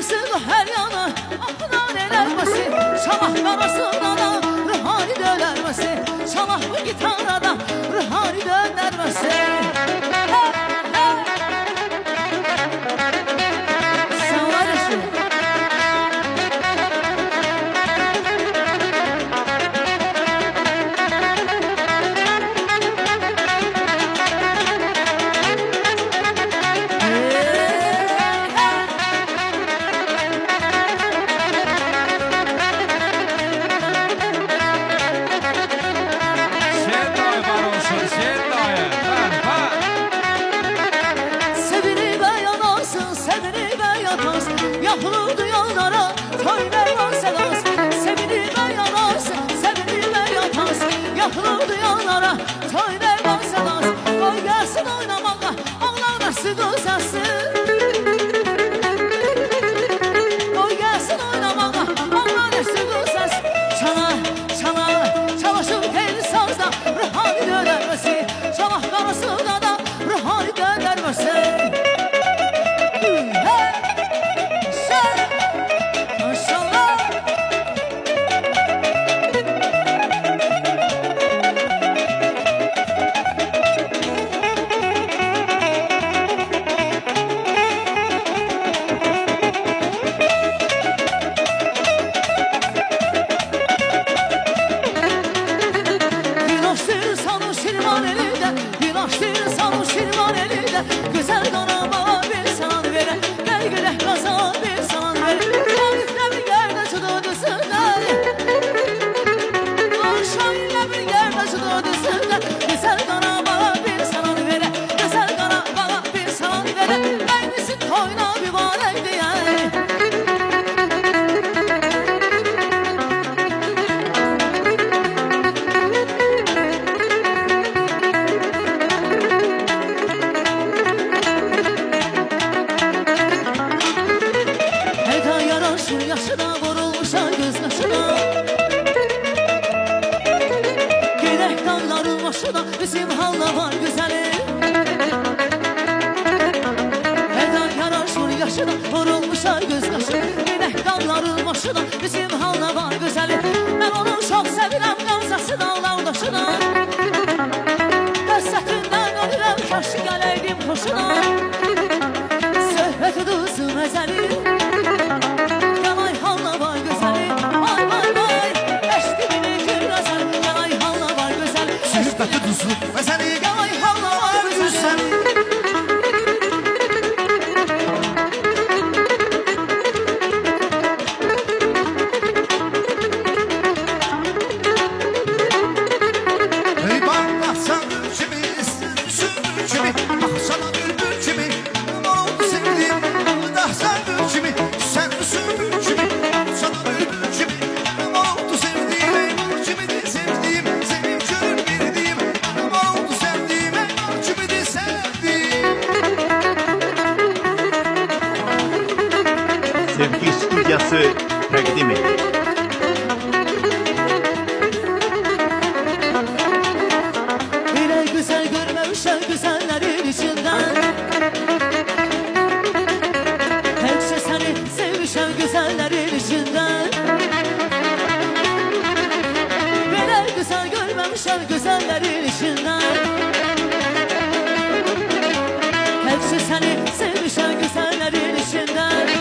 sığı her yana Akıdan elermesi Şamak karasında da ruhani dönermesi Şamak bu gitarada ruhani dönermesi Yapılırdı yollara toy vermez selas Sevinir ve yanarsın, sevinir ve yatarsın Yapılırdı yollara toy vermez selas Koy gelsin oynamağa, ağlamasın uzasın Koy gelsin oynamağa, ağlamasın uzasın Çala, çala, çalışır tel sazda ruhani dönermesi Çamak karasında da ruhani dönermesi Güzel donama bir salan vere Gel güle kaza bir salan vere Şahitler bir yerde çıdırdı sığlar Şahitler bir yerde çıdırdı sığlar Güzel donama bir salan vere Güzel donama bir salan vere Aynısı toyna bir varaydı yani Yaşına vurulmuşa göz kaşına Gerek dağların başına bizim halla var güzeli Eda yaraşır yaşına vurulmuşa göz kaşına Gerek dağların başına bizim halla var güzeli Ben onu çok sevirem gamzası dağlardaşına Qəssətindən ölürəm kaşı gələydim xoşuna Söhbət uduzun əzəli Sevgi Stüdyosu təqdim edir. Elə güzel görməmişəm güzellərin içindən Təkcə səni sevmişəm güzellərin içindən Belə güzel görməmişəm güzellərin içindən Təkcə səni sevmişəm güzellərin içindən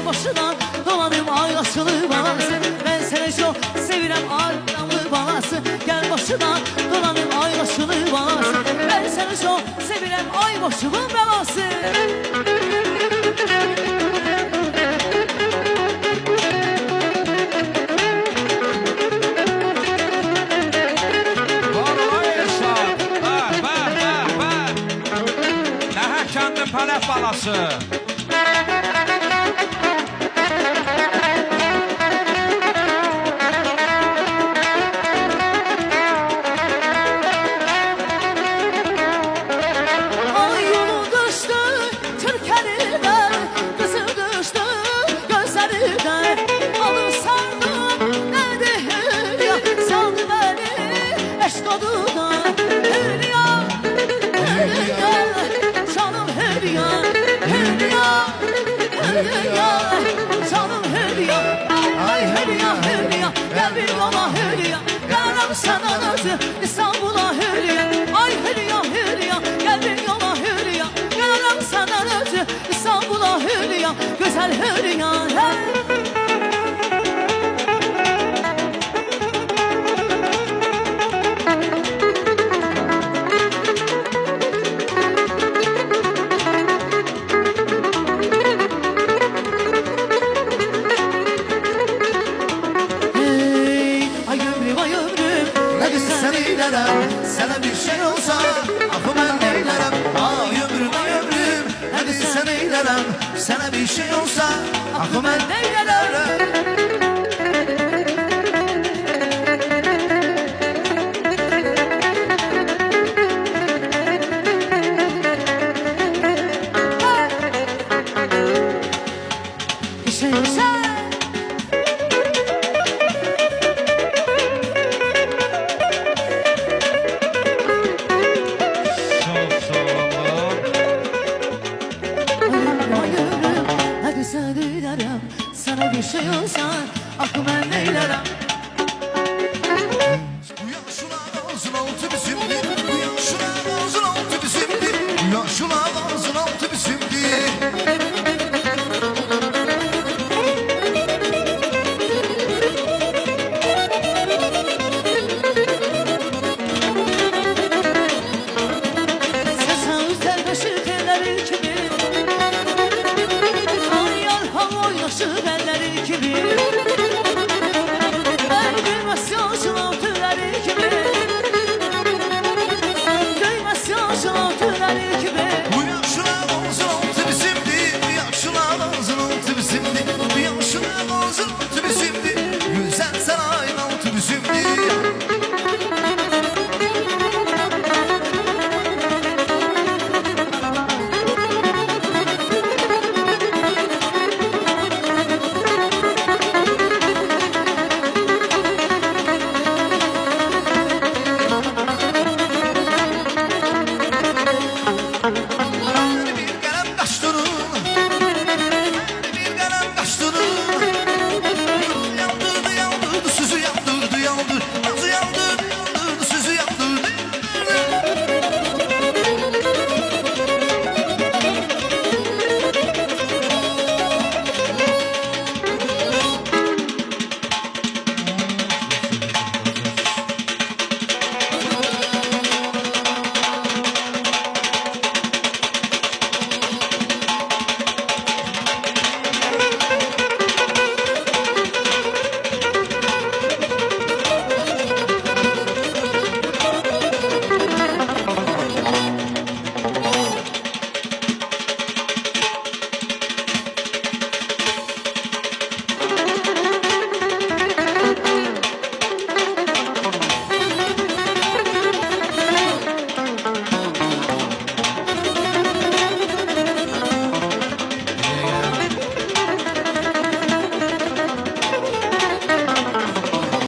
Başına dolanım aylaşılı balası Ben seni çok sevirem adamlı balası Gel başına dolanım aylaşılı balası Ben seni çok sevirem ay başımın belası Daha kendi palef balası Hülya Canım Hülya Ay Hülya Hülya Gel bir yola Hülya Yarım sana özü İstanbul'a Hülya Ay Hülya Hülya Gel bir yola Hülya Yarım sana özü İstanbul'a Hülya Güzel Hülya Sana bir şey olsa akı ben eylerim. Ay ömrüm ay ömrüm hadi sen eylerim. Sana bir şey olsa akı ben eylerim. Sana bir şey olsa aklı ben neylerim. Yaşlar ağzın altı bizimdir. Yaşlar ağzın altı bizimdir. Yaşlar ağzın altı bizimdir.